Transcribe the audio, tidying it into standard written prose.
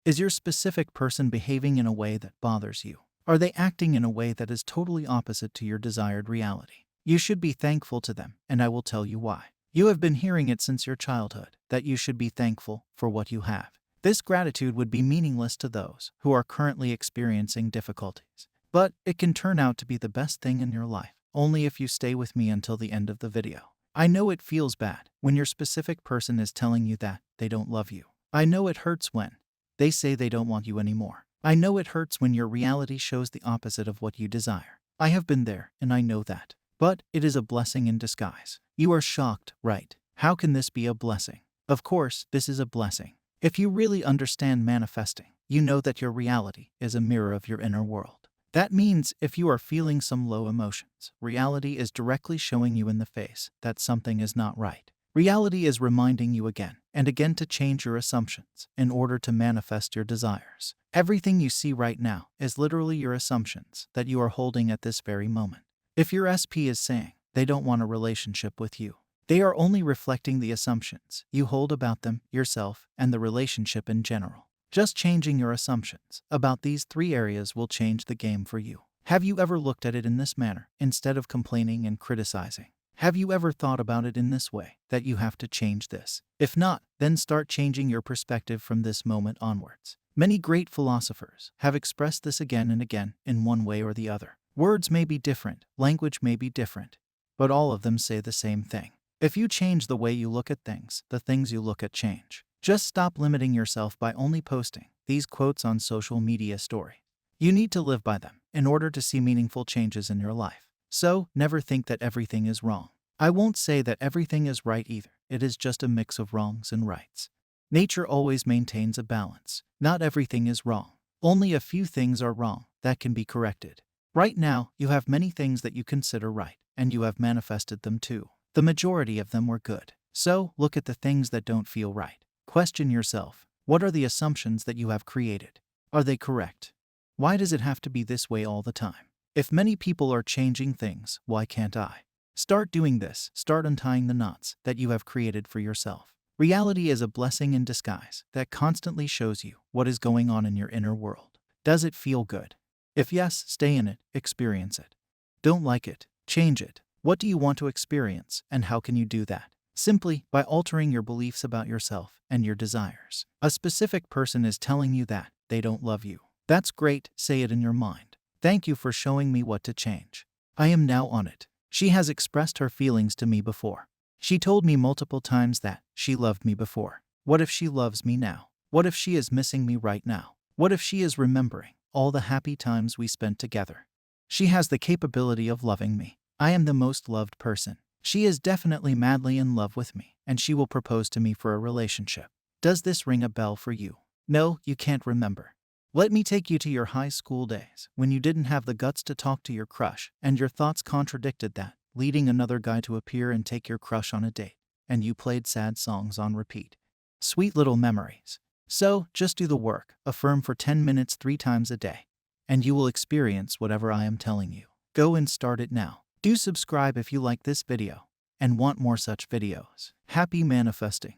Is your specific person behaving in a way that bothers you? Are they acting in a way that is totally opposite to your desired reality? You should be thankful to them, and I will tell you why. You have been hearing it since your childhood, that you should be thankful for what you have. This gratitude would be meaningless to those who are currently experiencing difficulties. But it can turn out to be the best thing in your life, only if you stay with me until the end of the video. I know it feels bad when your specific person is telling you that they don't love you. I know it hurts when they say they don't want you anymore. I know it hurts when your reality shows the opposite of what you desire. I have been there, and I know that. But it is a blessing in disguise. You are shocked, right? How can this be a blessing? Of course, this is a blessing. If you really understand manifesting, you know that your reality is a mirror of your inner world. That means if you are feeling some low emotions, reality is directly showing you in the face that something is not right. Reality is reminding you again and again to change your assumptions in order to manifest your desires. Everything you see right now is literally your assumptions that you are holding at this very moment. If your SP is saying they don't want a relationship with you, they are only reflecting the assumptions you hold about them, yourself, and the relationship in general. Just changing your assumptions about these 3 areas will change the game for you. Have you ever looked at it in this manner instead of complaining and criticizing? Have you ever thought about it in this way, that you have to change this? If not, then start changing your perspective from this moment onwards. Many great philosophers have expressed this again and again in one way or the other. Words may be different, language may be different, but all of them say the same thing. If you change the way you look at things, the things you look at change. Just stop limiting yourself by only posting these quotes on social media stories. You need to live by them in order to see meaningful changes in your life. So, never think that everything is wrong. I won't say that everything is right either. It is just a mix of wrongs and rights. Nature always maintains a balance. Not everything is wrong. Only a few things are wrong that can be corrected. Right now, you have many things that you consider right, and you have manifested them too. The majority of them were good. So, look at the things that don't feel right. Question yourself, what are the assumptions that you have created? Are they correct? Why does it have to be this way all the time? If many people are changing things, why can't I? Start doing this. Start untying the knots that you have created for yourself. Reality is a blessing in disguise that constantly shows you what is going on in your inner world. Does it feel good? If yes, stay in it, experience it. Don't like it, change it. What do you want to experience, and how can you do that? Simply by altering your beliefs about yourself and your desires. A specific person is telling you that they don't love you. That's great, say it in your mind. Thank you for showing me what to change. I am now on it. She has expressed her feelings to me before. She told me multiple times that she loved me before. What if she loves me now? What if she is missing me right now? What if she is remembering all the happy times we spent together? She has the capability of loving me. I am the most loved person. She is definitely madly in love with me, and she will propose to me for a relationship. Does this ring a bell for you? No, you can't remember. Let me take you to your high school days, when you didn't have the guts to talk to your crush, and your thoughts contradicted that, leading another guy to appear and take your crush on a date, and you played sad songs on repeat. Sweet little memories. So, just do the work, affirm for 10 minutes 3 times a day, and you will experience whatever I am telling you. Go and start it now. Do subscribe if you like this video and want more such videos. Happy manifesting.